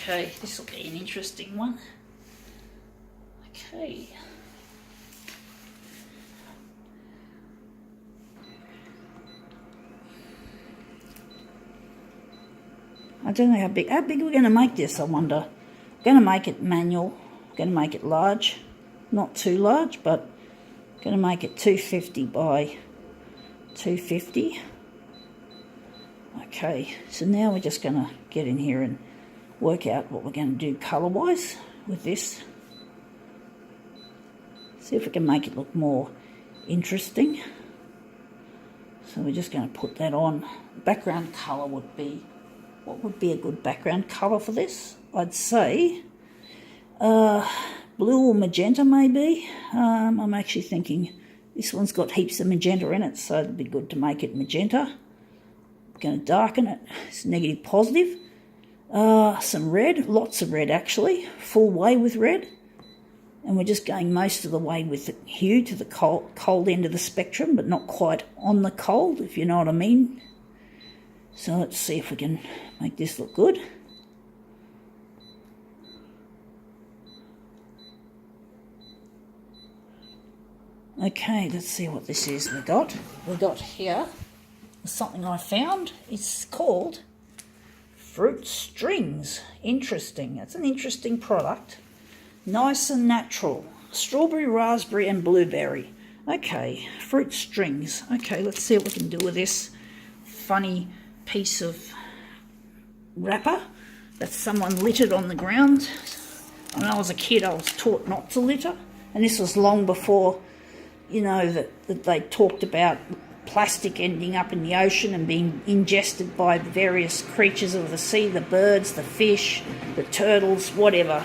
Okay, this will be an interesting one. Okay. I don't know how big we're going to make this, I wonder. I'm going to make it manual. I'm going to make it large. Not too large, but I'm going to make it 250 by 250. Okay, so now we're just going to get in here and work out what we're going to do colour-wise with this. See if we can make it look more interesting. So we're just going to put that on. Background colour would be, what would be a good background colour for this? I'd say blue or magenta maybe. I'm actually thinking this one's got heaps of magenta in it, so it'd be good to make it magenta. I'm going to darken it. It's negative positive. Some red, lots of red actually, full way with red. And we're just going most of the way with the hue to the cold end of the spectrum, but not quite on the cold, if you know what I mean. So let's see if we can make this look good. Okay, let's see what this is we got. We got here something I found. It's called Fruit Strings. Interesting. It's an interesting product. Nice and natural. Strawberry, raspberry and blueberry. Okay, Fruit Strings. Okay, let's see what we can do with this funny piece of wrapper that someone littered on the ground. When I was a kid, I was taught not to litter. And this was long before, you know, that they talked about plastic ending up in the ocean and being ingested by various creatures of the sea, the birds, the fish, the turtles, whatever.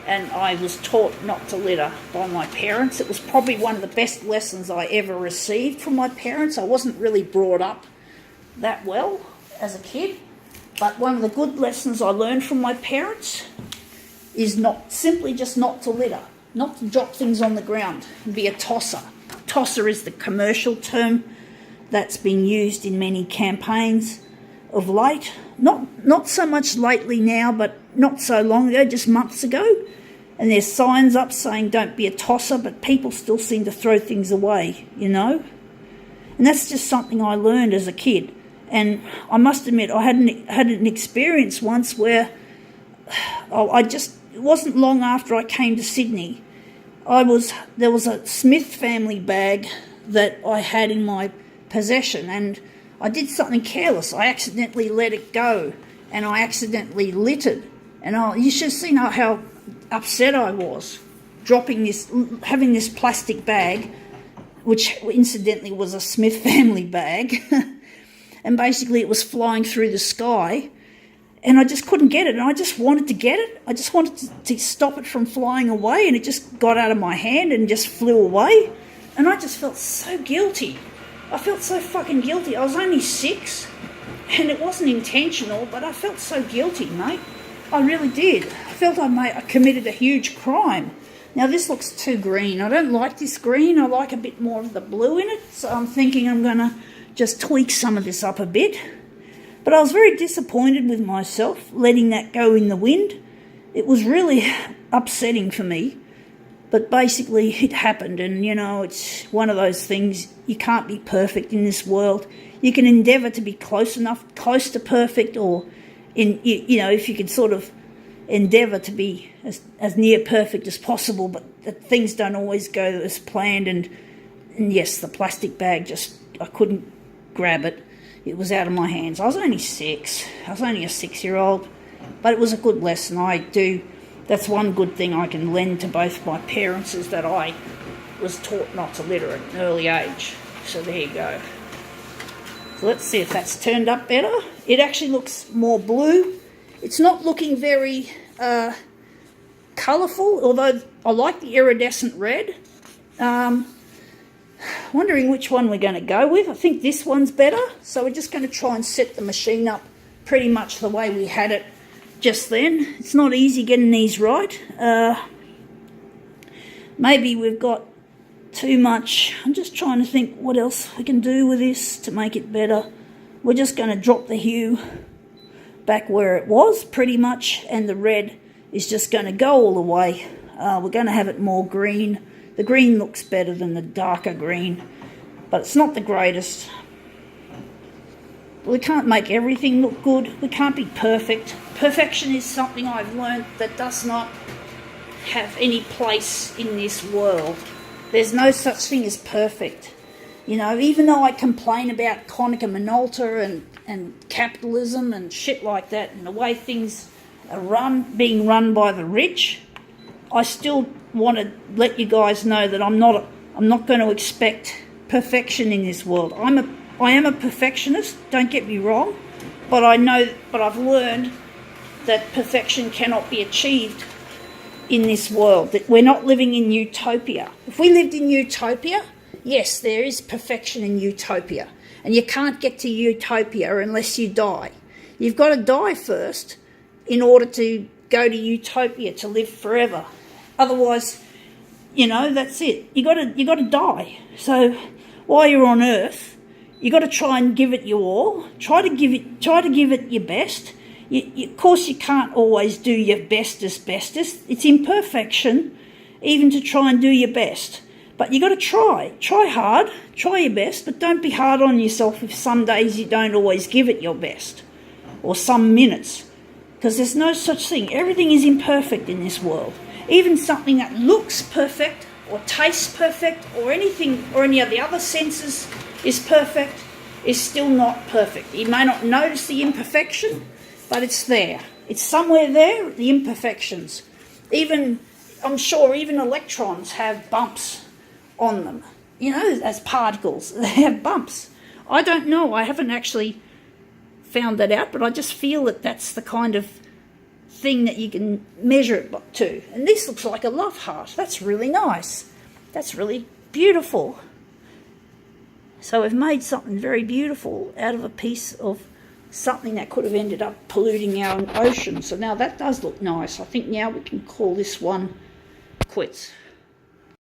And I was taught not to litter by my parents. It was probably one of the best lessons I ever received from my parents. I wasn't really brought up that well as a kid, but one of the good lessons I learned from my parents is simply just not to litter, not to drop things on the ground and be a tosser. Tosser is the commercial term that's been used in many campaigns of late. Not so much lately now, but not so long ago, just months ago. And there's signs up saying don't be a tosser, but people still seem to throw things away, you know. And that's just something I learned as a kid. And I must admit, I had an experience once where it wasn't long after I came to Sydney. There was a Smith family bag that I had in my possession, and I did something careless. I accidentally let it go, and I accidentally littered. And you should have seen how upset I was, having this plastic bag, which incidentally was a Smith family bag, and basically it was flying through the sky, and I just couldn't get it, and I just wanted to get it. I just wanted to stop it from flying away, and it just got out of my hand and just flew away, and I just felt so guilty. I felt so fucking guilty. I was only 6, and it wasn't intentional, but I felt so guilty, mate. I really did. I felt I committed a huge crime. Now, this looks too green. I don't like this green. I like a bit more of the blue in it, so I'm thinking I'm going to just tweak some of this up a bit. But I was very disappointed with myself, letting that go in the wind. It was really upsetting for me. But basically, it happened, and, you know, it's one of those things. You can't be perfect in this world. You can endeavour to be close to perfect, or, you know, if you can sort of endeavour to be as near perfect as possible, but things don't always go as planned, and yes, the plastic bag I couldn't grab it. It was out of my hands. I was only 6. I was only a 6-year-old, but it was a good lesson. That's one good thing I can lend to both my parents, is that I was taught not to litter at an early age. So there you go. So let's see if that's turned up better. It actually looks more blue. It's not looking very colourful, although I like the iridescent red. Wondering which one we're going to go with. I think this one's better. So we're just going to try and set the machine up pretty much the way we had it just then. It's not easy getting these right. Maybe we've got too much. I'm just trying to think what else we can do with this to make it better. We're just going to drop the hue back where it was pretty much, and the red is just going to go all the way. We're going to have it more green. The green looks better than the darker green, but it's not the greatest. We can't make everything look good. We can't be perfect. Perfection is something I've learned that does not have any place in this world. There's no such thing as perfect. You know, even though I complain about Konica Minolta and capitalism and shit like that, and the way things are being run by the rich, I still want to let you guys know that I'm not going to expect perfection in this world. I am a perfectionist, don't get me wrong, but I've learned that perfection cannot be achieved in this world, that we're not living in utopia. If we lived in utopia, yes, there is perfection in utopia, and you can't get to utopia unless you die. You've got to die first in order to go to utopia, to live forever. Otherwise, you know, that's it. You got to die. So while you're on Earth, you got to try and give it your all. Try to give it your best. Of course, you can't always do your bestest. It's imperfection, even to try and do your best. But you got to try. Try hard. Try your best, but don't be hard on yourself if some days you don't always give it your best, or some minutes, because there's no such thing. Everything is imperfect in this world. Even something that looks perfect or tastes perfect or anything or any of the other senses is perfect is still not perfect. You may not notice the imperfection, but it's there. It's somewhere there, the imperfections. I'm sure even electrons have bumps on them. You know, as particles, they have bumps. I don't know. I haven't actually found that out, but I just feel that that's the kind of thing that you can measure it to. And this looks like a love heart. That's really nice. That's really beautiful. So we've made something very beautiful out of a piece of something that could have ended up polluting our ocean. So now that does look nice. I think now we can call this one quits.